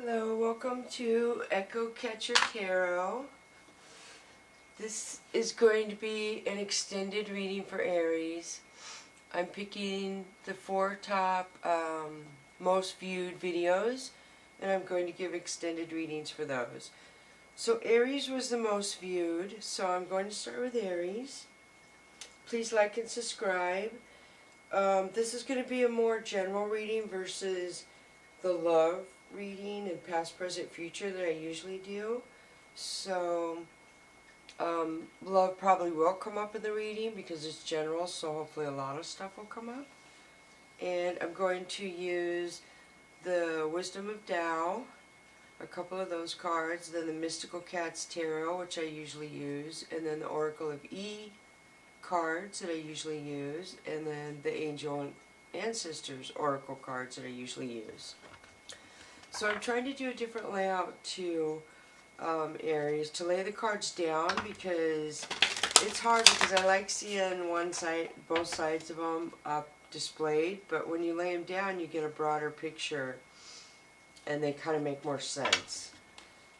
Hello, welcome to Echo Catcher Tarot. This is going to be an extended reading for Aries. I'm picking the 4 top most viewed videos, and I'm going to give extended readings for those. So Aries was the most viewed, so I'm going to start with Aries. Please like and subscribe. This is going to be a more general reading versus the love reading and past, present, future that I usually do. So love probably will come up in the reading because it's general, so hopefully a lot of stuff will come up. And I'm going to use the Wisdom of Tao, a couple of those cards, then the Mystical Cats Tarot, which I usually use, and then the Oracle of E cards that I usually use, and then the Angel and Ancestors Oracle cards that I usually use. So I'm trying to do a different layout to Aries, to lay the cards down, because it's hard because I like seeing one side, both sides of them up displayed, but when you lay them down you get a broader picture and they kind of make more sense.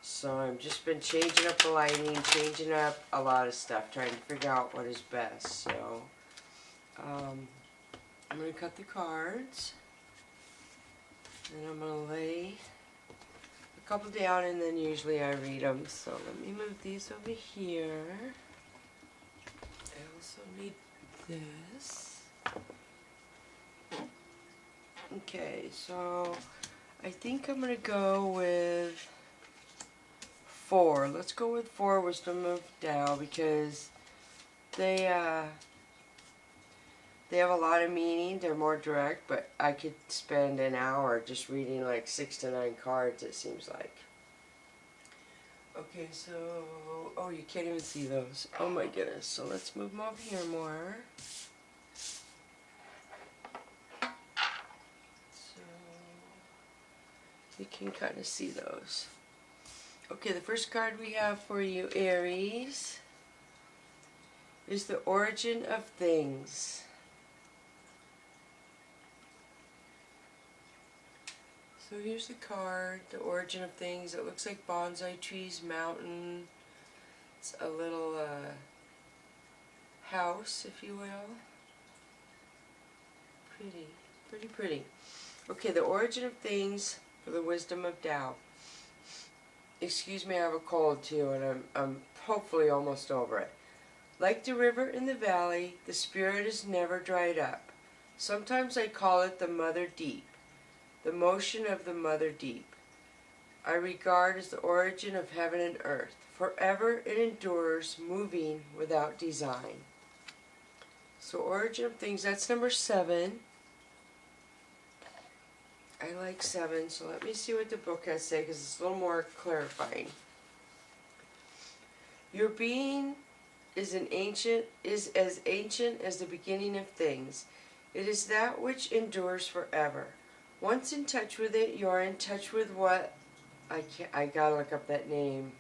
So I've just been changing up the lighting, changing up a lot of stuff, trying to figure out what is best. So I'm going to cut the cards. And I'm going to lay a couple down, and then usually I read them. So let me move these over here. I also need this. Okay, so I think I'm going to go with 4. Let's go with 4 Wisdom of Tao, because they have a lot of meaning. They're more direct, but I could spend an hour just reading like 6 to 9 cards, it seems like. Okay, so, oh, you can't even see those. Oh my goodness. So let's move them over here more. So you can kind of see those. Okay, the first card we have for you, Aries, is the Origin of Things. So here's the card, the Origin of Things. It looks like bonsai trees, mountain. It's a little house, if you will. Pretty, pretty, pretty. Okay, the Origin of Things for the Wisdom of Tao. Excuse me, I have a cold too, and I'm hopefully almost over it. Like the river in the valley, the spirit is never dried up. Sometimes I call it the Mother Deep. The motion of the Mother Deep, I regard as the origin of heaven and earth. Forever it endures, moving without design. So Origin of Things, that's number 7. I like 7, so let me see what the book has to say, because it's a little more clarifying. Your being is as ancient as the beginning of things. It is that which endures forever. Once in touch with it, you are in touch with what, I gotta look up that name.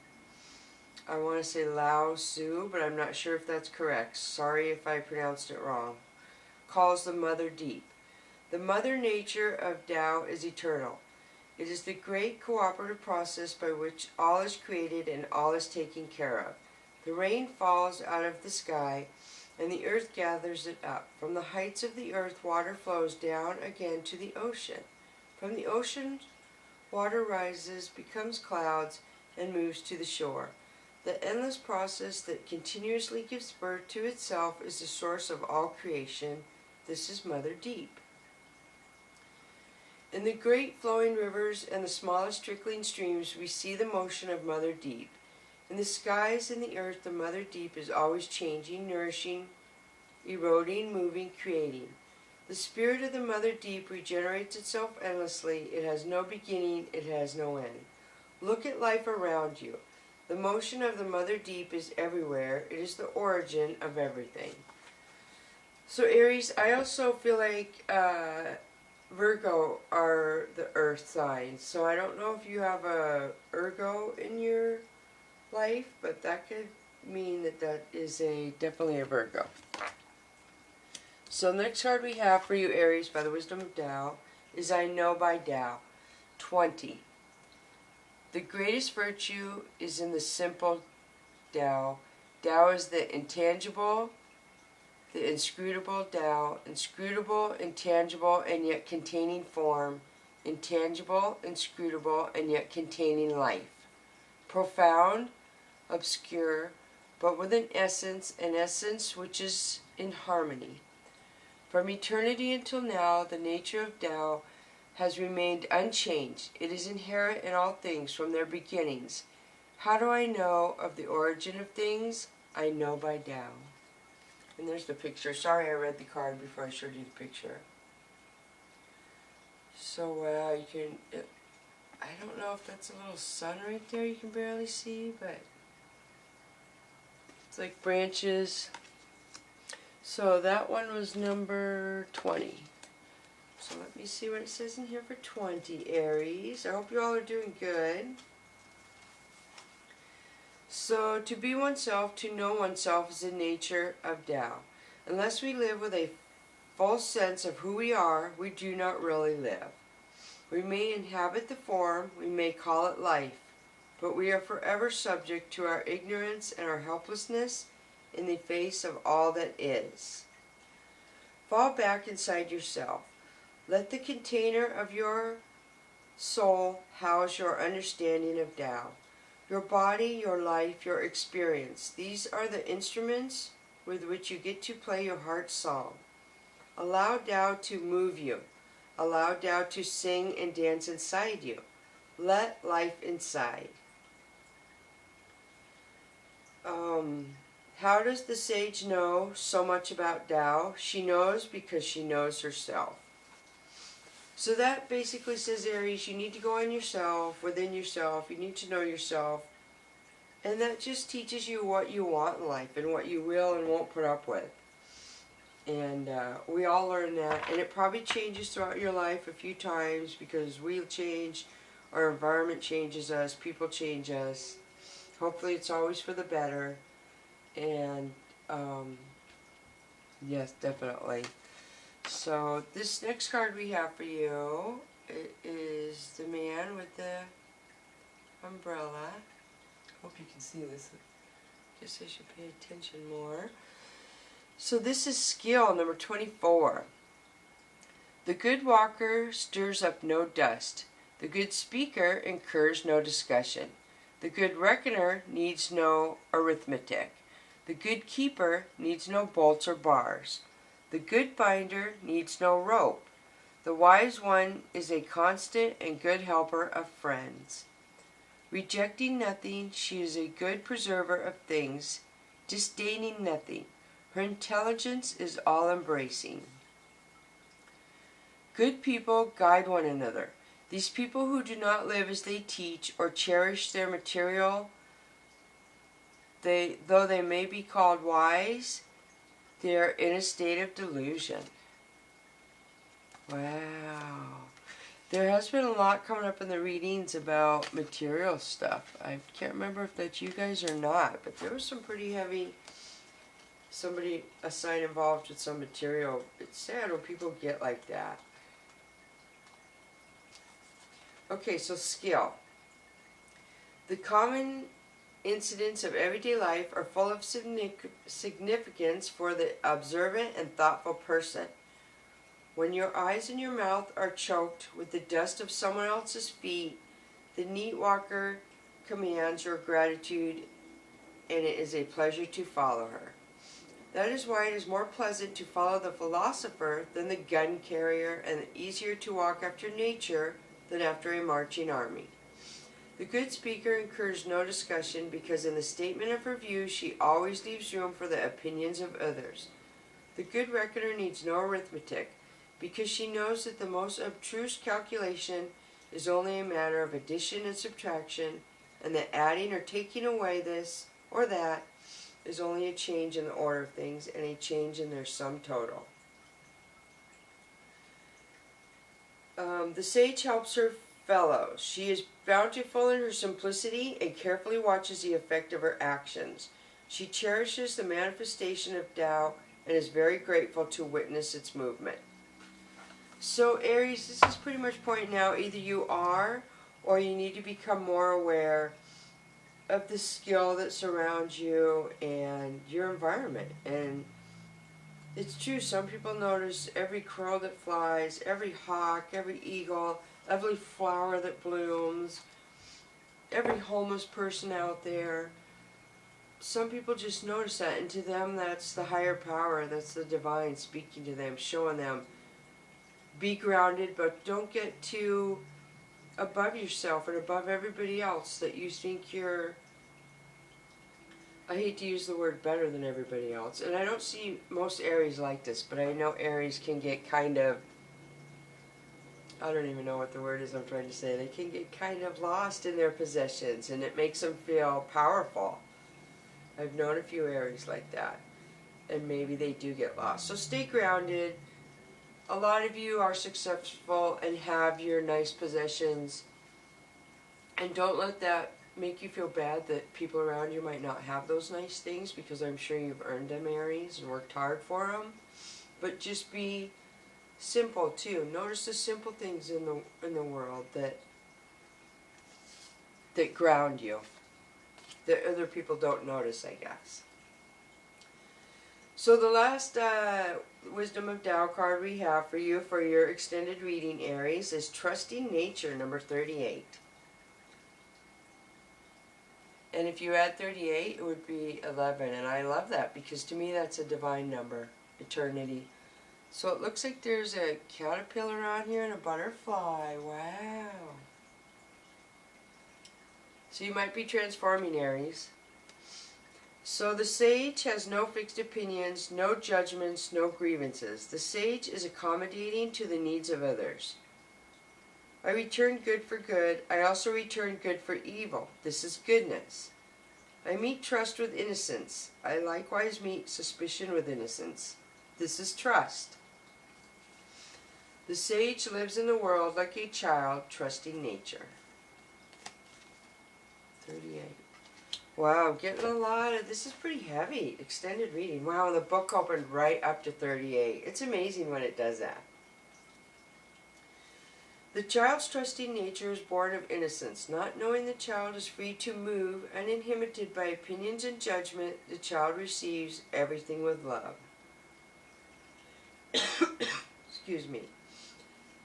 I want to say Lao Tzu, but I'm not sure if that's correct. Sorry if I pronounced it wrong. Calls the Mother Deep. The Mother Nature of Tao is eternal. It is the great cooperative process by which all is created and all is taken care of. The rain falls out of the sky, and the earth gathers it up. From the heights of the earth, water flows down again to the ocean. From the ocean, water rises, becomes clouds, and moves to the shore. The endless process that continuously gives birth to itself is the source of all creation. This is Mother Deep. In the great flowing rivers and the smallest trickling streams, we see the motion of Mother Deep. In the skies and the earth, the Mother Deep is always changing, nourishing, eroding, moving, creating. The spirit of the Mother Deep regenerates itself endlessly. It has no beginning, it has no end. Look at life around you. The motion of the Mother Deep is everywhere. It is the origin of everything. So Aries, I also feel like Virgo are the earth signs. So I don't know if you have a Virgo in your life, but that could mean that that is definitely a Virgo. So the next card we have for you, Aries, by the Wisdom of Tao, is I Know by Tao, 20. The greatest virtue is in the simple Tao. Tao is the intangible, the inscrutable Tao, inscrutable, intangible, and yet containing form, intangible, inscrutable, and yet containing life. Profound, obscure, but with an essence which is in harmony. From eternity until now, the nature of Tao has remained unchanged. It is inherent in all things from their beginnings. How do I know of the origin of things? I know by Tao. And there's the picture. Sorry I read the card before I showed you the picture. So you can, I don't know if that's a little sun right there you can barely see, but it's like branches. So that one was number 20. So let me see what it says in here for 20, Aries. I hope you all are doing good. So, to be oneself, to know oneself is the nature of Tao. Unless we live with a full sense of who we are, we do not really live. We may inhabit the form, we may call it life, but we are forever subject to our ignorance and our helplessness in the face of all that is. Fall back inside yourself. Let the container of your soul house your understanding of Tao. Your body, your life, your experience. These are the instruments with which you get to play your heart's song. Allow Tao to move you. Allow Tao to sing and dance inside you. Let life inside. How does the sage know so much about Tao? She knows because she knows herself. So that basically says, Aries, you need to go on yourself, within yourself. You need to know yourself. And that just teaches you what you want in life and what you will and won't put up with. And we all learn that. And it probably changes throughout your life a few times because we change, our environment changes us, people change us. Hopefully it's always for the better. And yes, definitely. So this next card we have for you, it is the man with the umbrella. Hope you can see this. I guess I should pay attention more. So this is skill number 24. The good walker stirs up no dust. The good speaker incurs no discussion. The good reckoner needs no arithmetic. The good keeper needs no bolts or bars. The good binder needs no rope. The wise one is a constant and good helper of friends. Rejecting nothing, she is a good preserver of things, disdaining nothing. Her intelligence is all-embracing. Good people guide one another. These people who do not live as they teach or cherish their material, though they may be called wise, they are in a state of delusion. Wow. There has been a lot coming up in the readings about material stuff. I can't remember if that's you guys or not, but there was some pretty heavy, a sign involved with some material. It's sad when people get like that. Okay, so skill. The common incidents of everyday life are full of significance for the observant and thoughtful person. When your eyes and your mouth are choked with the dust of someone else's feet, the neat walker commands your gratitude, and it is a pleasure to follow her. That is why it is more pleasant to follow the philosopher than the gun carrier, and easier to walk after nature than after a marching army. The good speaker incurs no discussion because in the statement of her views she always leaves room for the opinions of others. The good reckoner needs no arithmetic because she knows that the most abstruse calculation is only a matter of addition and subtraction, and that adding or taking away this or that is only a change in the order of things and a change in their sum total. The sage helps her fellows. She is bountiful in her simplicity and carefully watches the effect of her actions. She cherishes the manifestation of Tao and is very grateful to witness its movement. So Aries, this is pretty much pointing out either you are or you need to become more aware of the skill that surrounds you and your environment. And it's true, some people notice every crow that flies, every hawk, every eagle, every flower that blooms, every homeless person out there. Some people just notice that, and to them that's the higher power, that's the divine speaking to them, showing them, be grounded, but don't get too above yourself and above everybody else that you think you're, I hate to use the word better than everybody else. And I don't see most Aries like this, but I know Aries can get kind of, I don't even know what the word is I'm trying to say. They can get kind of lost in their possessions, and it makes them feel powerful. I've known a few Aries like that, and maybe they do get lost. So stay grounded. A lot of you are successful and have your nice possessions, and don't let that make you feel bad that people around you might not have those nice things, because I'm sure you've earned them, Aries, and worked hard for them. But just be simple too. Notice the simple things in the world that ground you, that other people don't notice, I guess. So the last Wisdom of Tao card we have for you for your extended reading, Aries, is Trusting Nature, number 38. And if you add 38, it would be 11. And I love that, because to me that's a divine number, eternity. So it looks like there's a caterpillar on here and a butterfly. Wow. So you might be transforming, Aries. So the sage has no fixed opinions, no judgments, no grievances. The sage is accommodating to the needs of others. I return good for good. I also return good for evil. This is goodness. I meet trust with innocence. I likewise meet suspicion with innocence. This is trust. The sage lives in the world like a child, trusting nature. 38. Wow, getting a lot of, this is pretty heavy, extended reading. Wow, and the book opened right up to 38. It's amazing when it does that. The child's trusting nature is born of innocence. Not knowing the child is free to move, uninhibited by opinions and judgment, the child receives everything with love. Excuse me.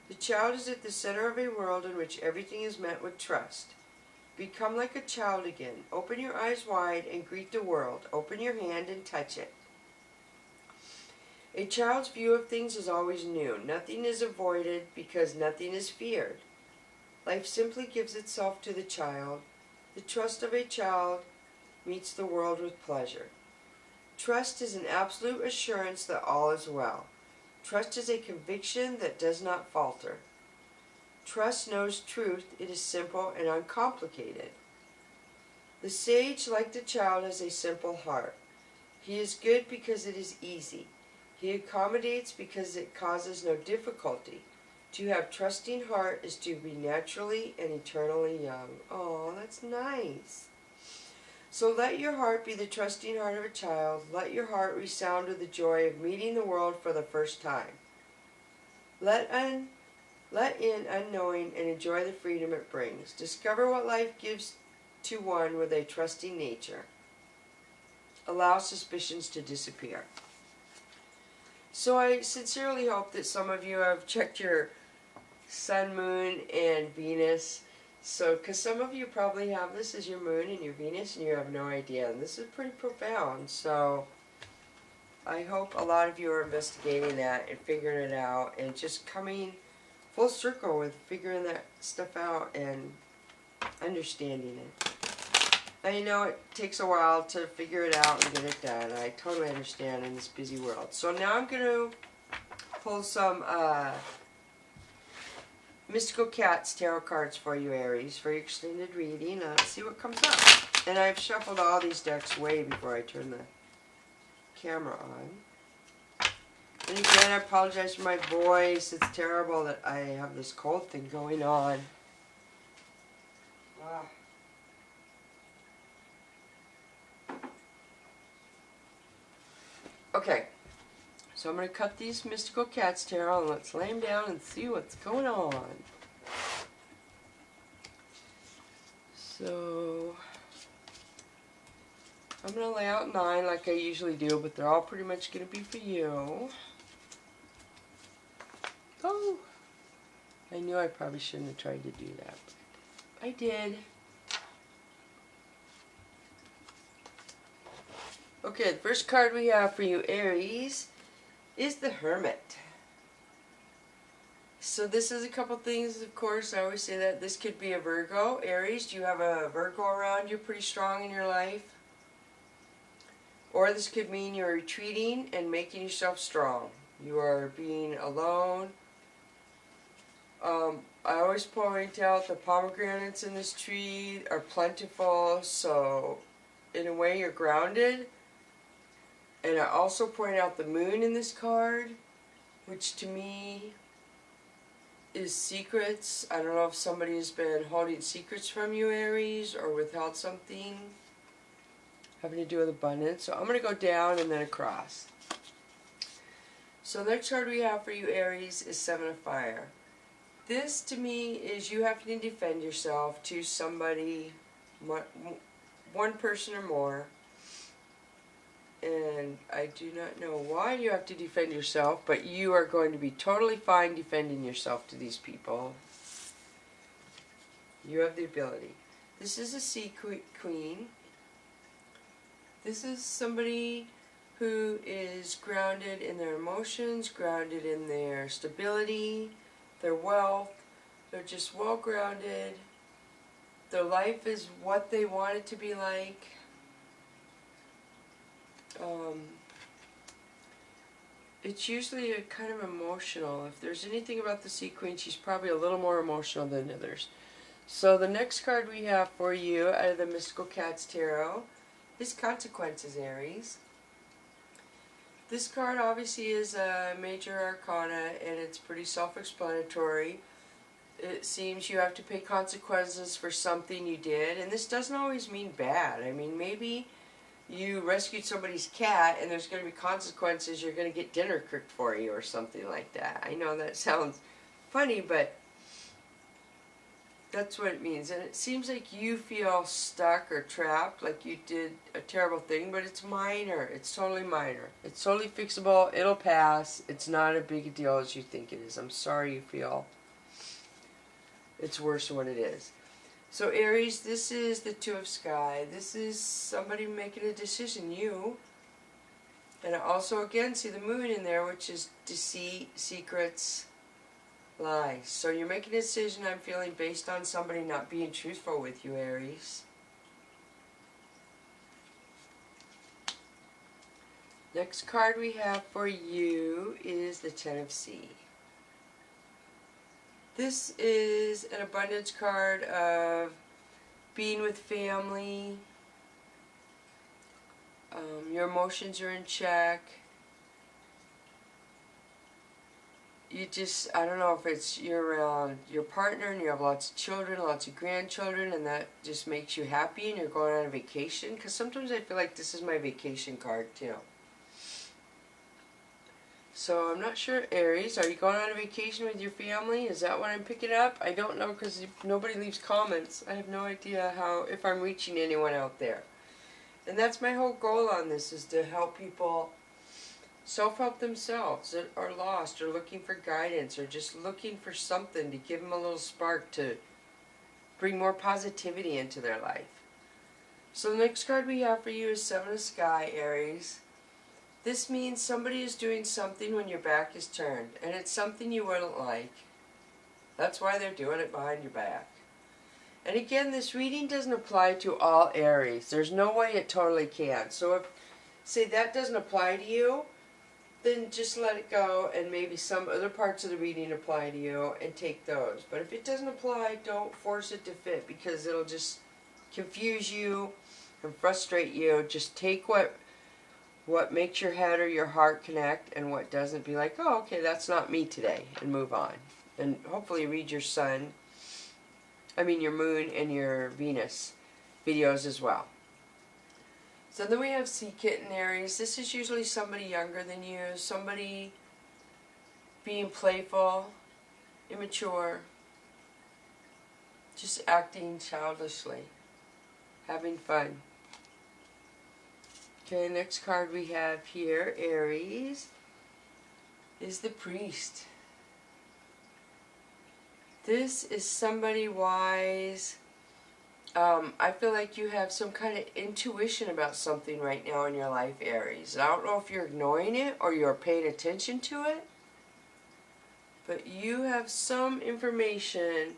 The child is at the center of a world in which everything is met with trust. Become like a child again. Open your eyes wide and greet the world. Open your hand and touch it. A child's view of things is always new. Nothing is avoided because nothing is feared. Life simply gives itself to the child. The trust of a child meets the world with pleasure. Trust is an absolute assurance that all is well. Trust is a conviction that does not falter. Trust knows truth. It is simple and uncomplicated. The sage, like the child, has a simple heart. He is good because it is easy. He accommodates because it causes no difficulty. To have trusting heart is to be naturally and eternally young. Oh, that's nice. So let your heart be the trusting heart of a child. Let your heart resound with the joy of meeting the world for the first time. Let in unknowing and enjoy the freedom it brings. Discover what life gives to one with a trusting nature. Allow suspicions to disappear. So I sincerely hope that some of you have checked your sun, moon, and Venus. So, because some of you probably have this as your moon and your Venus and you have no idea. And this is pretty profound. So I hope a lot of you are investigating that and figuring it out and just coming full circle with figuring that stuff out and understanding it. I know it takes a while to figure it out and get it done. I totally understand in this busy world. So now I'm going to pull some Mystical Cats tarot cards for you, Aries, for your extended reading. Let's see what comes up. And I've shuffled all these decks way before I turn the camera on. And again, I apologize for my voice. It's terrible that I have this cold thing going on. Wow. Okay, so I'm going to cut these Mystical Cats tarot and let's lay them down and see what's going on. So I'm going to lay out 9 like I usually do, but they're all pretty much going to be for you. Oh, I knew I probably shouldn't have tried to do that, but I did. Okay, the first card we have for you, Aries, is the Hermit. So this is a couple things, of course. I always say that this could be a Virgo. Aries, do you have a Virgo around you pretty strong in your life? Or this could mean you're retreating and making yourself strong. You are being alone. I always point out the pomegranates in this tree are plentiful, so in a way you're grounded. And I also point out the moon in this card, which to me is secrets. I don't know if somebody has been holding secrets from you, Aries, or withheld something having to do with abundance. So I'm going to go down and then across. So the next card we have for you, Aries, is Seven of Fire. This, to me, is you having to defend yourself to somebody, one person or more. And I do not know why you have to defend yourself, but you are going to be totally fine defending yourself to these people. You have the ability. This is a Sea Queen. This is somebody who is grounded in their emotions, grounded in their stability, their wealth. They're just well grounded. Their life is what they want it to be like. It's usually a kind of emotional. If there's anything about the Sea Queen, she's probably a little more emotional than others. So the next card we have for you out of the Mystical Cats Tarot is Consequences, Aries. This card obviously is a major arcana, and it's pretty self-explanatory. It seems you have to pay consequences for something you did, and this doesn't always mean bad. I mean, maybe you rescued somebody's cat and there's going to be consequences. You're going to get dinner cooked for you or something like that. I know that sounds funny, but that's what it means. And it seems like you feel stuck or trapped, like you did a terrible thing, but it's minor. It's totally minor. It's totally fixable. It'll pass. It's not a big deal as you think it is. I'm sorry you feel it's worse than what it is. So Aries, this is the Two of Sky. This is somebody making a decision, you. And I also again see the moon in there, which is deceit, secrets, lies. So you're making a decision, I'm feeling, based on somebody not being truthful with you, Aries. Next card we have for you is the Ten of Sea. This is an abundance card of being with family. Your emotions are in check. You just, I don't know if it's you're around your partner and you have lots of children, lots of grandchildren, and that just makes you happy and you're going on a vacation. Because sometimes I feel like this is my vacation card too. So I'm not sure, Aries, are you going on a vacation with your family? Is that what I'm picking up? I don't know because nobody leaves comments. I have no idea if I'm reaching anyone out there. And that's my whole goal on this, is to help people self-help themselves that are lost or looking for guidance or just looking for something to give them a little spark to bring more positivity into their life. So the next card we have for you is Seven of Sky, Aries. This means somebody is doing something when your back is turned, and it's something you wouldn't like. That's why they're doing it behind your back. And again, this reading doesn't apply to all Aries. There's no way it totally can. So if, say, that doesn't apply to you, then just let it go, and maybe some other parts of the reading apply to you, and take those. But if it doesn't apply, don't force it to fit, because it'll just confuse you and frustrate you. Just take what makes your head or your heart connect, and what doesn't, be like, oh, okay, that's not me today, and move on. And hopefully read your your moon and your Venus videos as well. So then we have Sea Kitten, Aries. This is usually somebody younger than you, somebody being playful, immature, just acting childishly. having fun. Okay, next card we have here, Aries, is the Priest. This is somebody wise. I feel like you have some kind of intuition about something right now in your life, Aries. I don't know if you're ignoring it or you're paying attention to it, but you have some information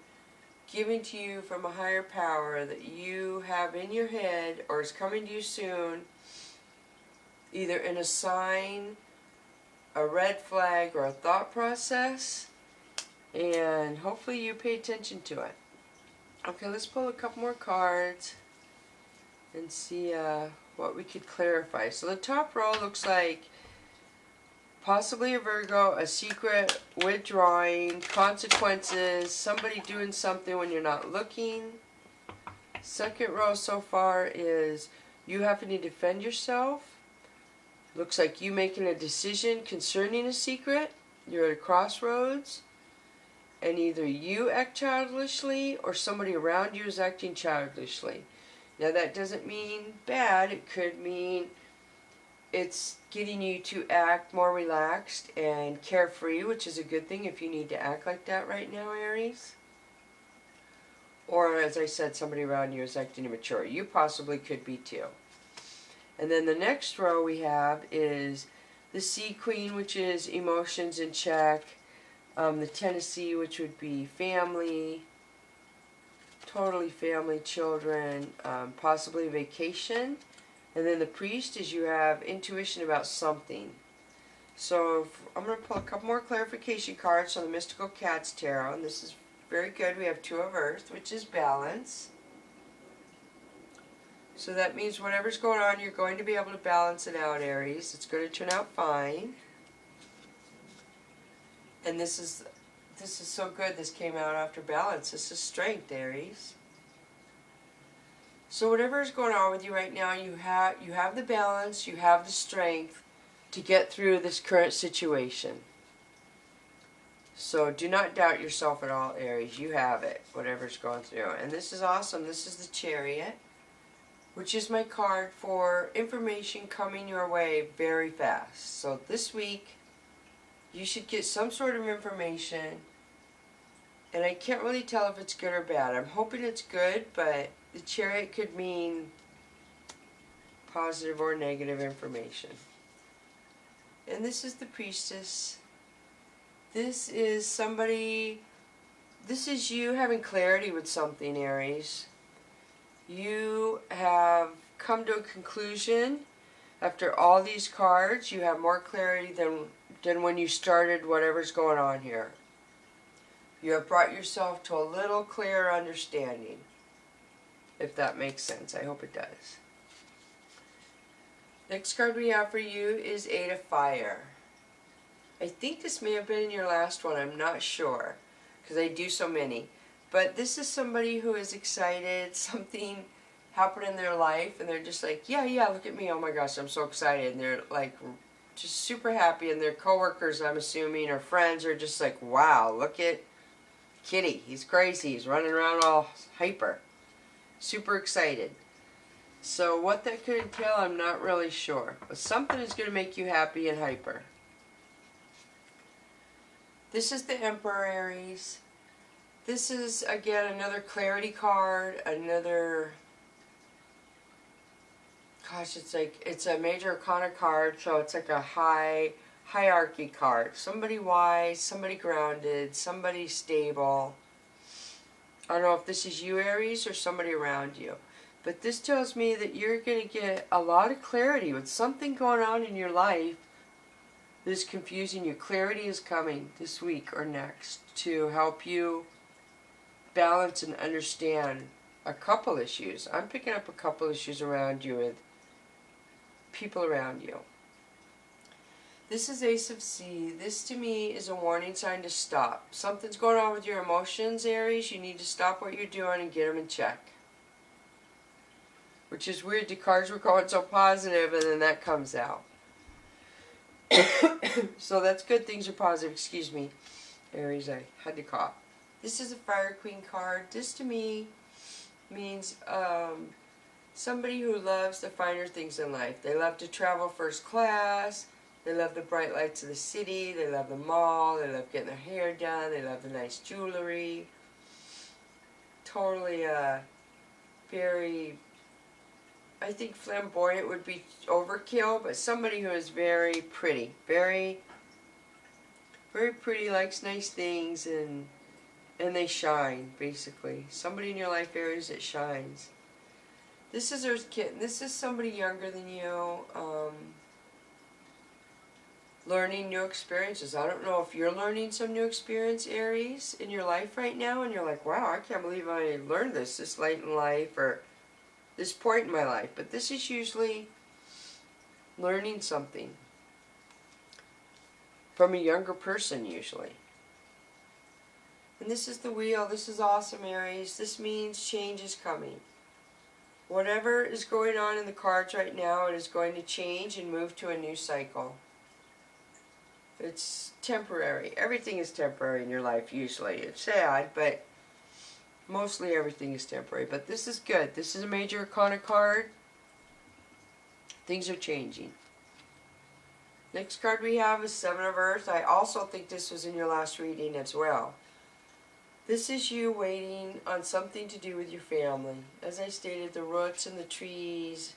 given to you from a higher power that you have in your head or is coming to you soon, either in a sign, a red flag, or a thought process, and hopefully you pay attention to it. Okay, let's pull a couple more cards and see what we could clarify. So the top row looks like possibly a Virgo, a secret, withdrawing, consequences, somebody doing something when you're not looking. Second row so far is you having to defend yourself. Looks like you making a decision concerning a secret. You're at a crossroads. And either you act childishly or somebody around you is acting childishly. Now that doesn't mean bad. It could mean it's getting you to act more relaxed and carefree, which is a good thing if you need to act like that right now, Aries. Or, as I said, somebody around you is acting immature. You possibly could be too. And then the next row we have is the Sea Queen, which is emotions in check. The Tennessee, which would be family, totally family, children, possibly vacation. And then the Priest is you have intuition about something. So I'm going to pull a couple more clarification cards on the Mystical Cats Tarot. And this is very good. We have Two of Earth, which is balance. So that means whatever's going on, you're going to be able to balance it out, Aries. It's going to turn out fine. And this is so good. This came out after balance. This is strength, Aries. So whatever is going on with you right now, you have the balance, you have the strength to get through this current situation. So do not doubt yourself at all, Aries. You have it, whatever's going through. And this is awesome. This is the Chariot, which is my card for information coming your way very fast. So this week, you should get some sort of information, and I can't really tell if it's good or bad. I'm hoping it's good, but the Chariot could mean positive or negative information. And this is the Priestess. This is somebody, this is you having clarity with something, Aries. You have come to a conclusion. After all these cards, you have more clarity than when you started whatever's going on here. You have brought yourself to a little clearer understanding, if that makes sense. I hope it does. Next card we have for you is Eight of Fire. I think this may have been in your last one. I'm not sure, because I do so many. But this is somebody who is excited. Something happened in their life, and they're just like, yeah, look at me. Oh my gosh, I'm so excited. And they're like just super happy, and their coworkers, I'm assuming, or friends are just like, wow, look at Kitty. He's crazy. He's running around all hyper. Super excited. So what that could entail, I'm not really sure. But something is going to make you happy and hyper. This is the Emperor, Aries. This is, again, another clarity card, another, gosh, it's a major arcana card, so it's like a hierarchy card. Somebody wise, somebody grounded, somebody stable. I don't know if this is you, Aries, or somebody around you. But this tells me that you're going to get a lot of clarity with something going on in your life that is confusing you. Clarity is coming this week or next to help you balance and understand a couple issues. I'm picking up a couple issues around you with people around you. This is Ace of C. This to me is a warning sign to stop. Something's going on with your emotions, Aries. You need to stop what you're doing and get them in check. Which is weird. The cards were going so positive, and then that comes out. So that's good. Things are positive. Excuse me, Aries. I had to cough. This is a Fire Queen card. This to me means somebody who loves the finer things in life. They love to travel first class. They love the bright lights of the city. They love the mall. They love getting their hair done. They love the nice jewelry. Totally very, I think flamboyant would be overkill, but somebody who is very pretty. Very, very pretty, likes nice things, and they shine, basically. Somebody in your life, Aries, that shines. This is Earth Kitten. This is somebody younger than you, learning new experiences. I don't know if you're learning some new experience, Aries, in your life right now, and you're like, wow, I can't believe I learned this late in life, or this point in my life. But this is usually learning something from a younger person, usually. And this is the wheel. This is awesome, Aries. This means change is coming. Whatever is going on in the cards right now, it is going to change and move to a new cycle. It's temporary. Everything is temporary in your life, usually. It's sad, but mostly everything is temporary. But this is good. This is a major arcana card. Things are changing. Next card we have is Seven of Earth. I also think this was in your last reading as well. This is you waiting on something to do with your family. As I stated, the roots and the trees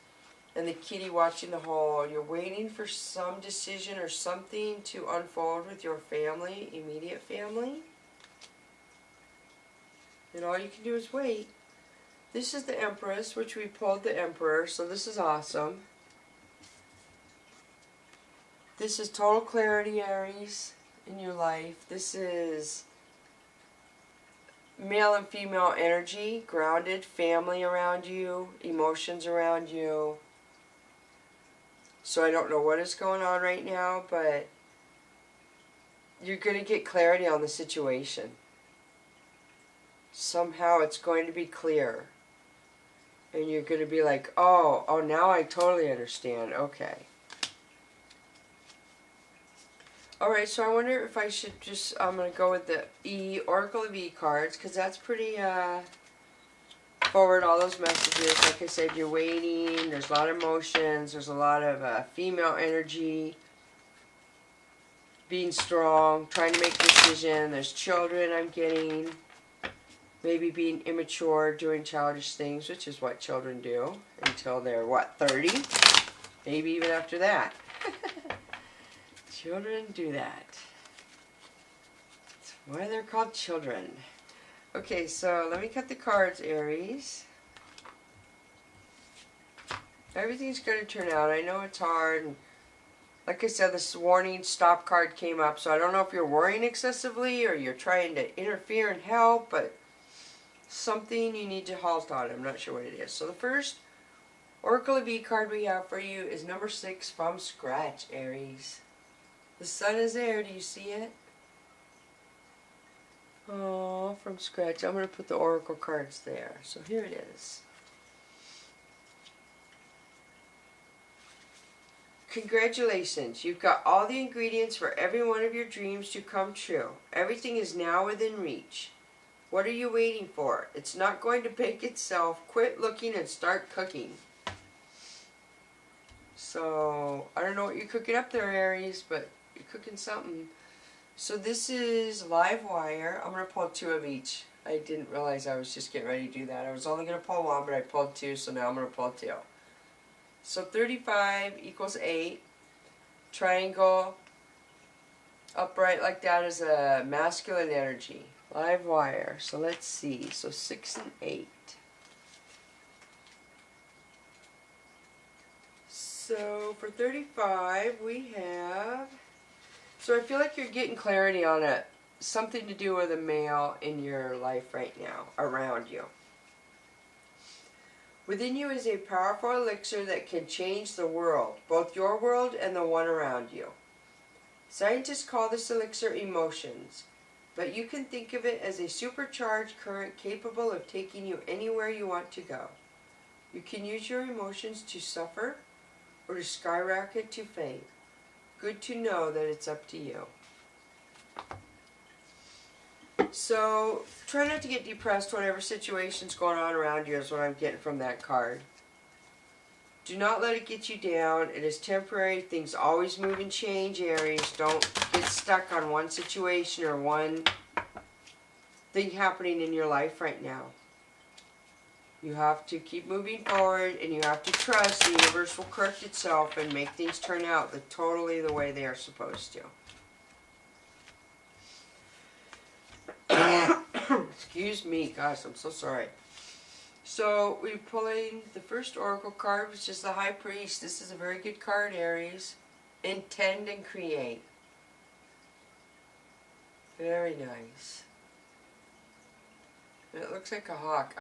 and the kitty watching the hole. You're waiting for some decision or something to unfold with your family, immediate family. And all you can do is wait. This is the Empress, which we pulled the Emperor, so this is awesome. This is total clarity, Aries, in your life. This is male and female energy, grounded, family around you, emotions around you. So I don't know what is going on right now, but you're going to get clarity on the situation. Somehow it's going to be clear. And you're going to be like, oh, now I totally understand. Okay. Alright, so I wonder if I should just, I'm going to go with the Oracle of E cards, because that's pretty forward, all those messages. Like I said, you're waiting, there's a lot of emotions, there's a lot of female energy, being strong, trying to make a decision. There's children I'm getting, maybe being immature, doing childish things, which is what children do until they're, what, 30? Maybe even after that. Children do that. That's why they're called children. Okay, so let me cut the cards, Aries. Everything's going to turn out. I know it's hard. And like I said, this warning stop card came up, so I don't know if you're worrying excessively or you're trying to interfere and help, but something you need to halt on. I'm not sure what it is. So the first Oracle of E card we have for you is number 6 from scratch, Aries. The sun is there. Do you see it? Oh, from scratch. I'm going to put the oracle cards there. So here it is. Congratulations. You've got all the ingredients for every one of your dreams to come true. Everything is now within reach. What are you waiting for? It's not going to bake itself. Quit looking and start cooking. So, I don't know what you're cooking up there, Aries, but you're cooking something. So this is live wire. I'm going to pull 2 of each. I didn't realize I was just getting ready to do that. I was only going to pull 1, but I pulled 2, so now I'm going to pull 2. So 35 equals 8. Triangle upright like that is a masculine energy. Live wire. So let's see. So 6 and 8. So for 35 we have... So I feel like you're getting clarity on it. Something to do with a male in your life right now, around you. Within you is a powerful elixir that can change the world, both your world and the one around you. Scientists call this elixir emotions, but you can think of it as a supercharged current capable of taking you anywhere you want to go. You can use your emotions to suffer or to skyrocket to fame. Good to know that it's up to you. So, try not to get depressed whatever situation's going on around you is what I'm getting from that card. Do not let it get you down. It is temporary. Things always move and change, Aries. Don't get stuck on one situation or one thing happening in your life right now. You have to keep moving forward, and you have to trust the universe will correct itself and make things turn out totally the way they are supposed to. Excuse me, gosh, I'm so sorry. So we're pulling the first oracle card, which is the High Priest. This is a very good card, Aries. Intend and create. Very nice. And it looks like a hawk.